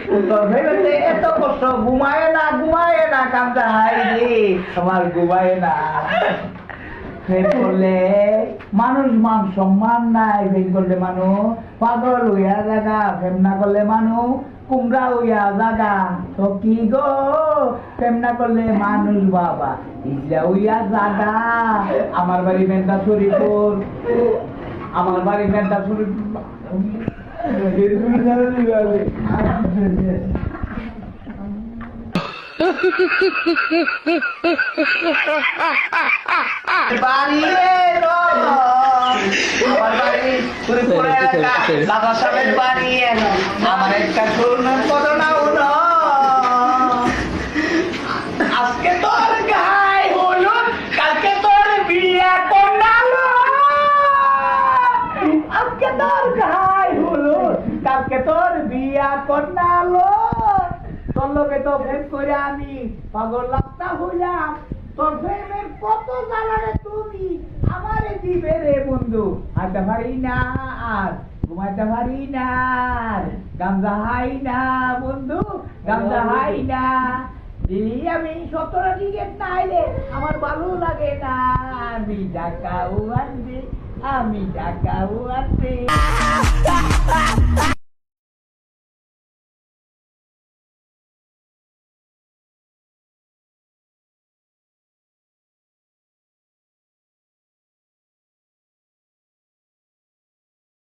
তোর ভেবেছে এত কষ্ট, ঘুমায় না কামটা হাই রে আমার ঘুমায় না। ফের করলে মানুষ মান সম্মান নাই, ফের করলে মানুষ পাগল হইয়া জাগা, ফেম না করলে মানুষ কুমড়া হইয়া জাগা। তো কি গো প্রেম না করলে মানুষ বাবা ইজলা হইয়া জাগা। আমার বাড়ি মেন্টা শরীফপুর, আমার বাড়ি মেন্টা শরীফপুর। আমার একটা করোনা হলো, আজকে তোর গায়ে হলুদ, কালকে তোর বিয়া কন্যালো। আজকে তোর গায়ে হলুদ, কালকে তোর বিয়া কন্যালো। তোর লোকে তো প্রেম করে আমি পাগল লাগতা হইলাম। তোর প্রেমের কত জ্বালারে তুমি আমারে দিবে রে বন্ধু। হাঁটতে পারি না আর ঘুমাইতে পারি না, গামজা হাই না বন্ধু, গামজা হাই না। দিলি আমি 17 টিকেট না আইলে আমার ভালো লাগে না। আমি ঢাকাও আনবে, আমি ঢাকাও আনবে।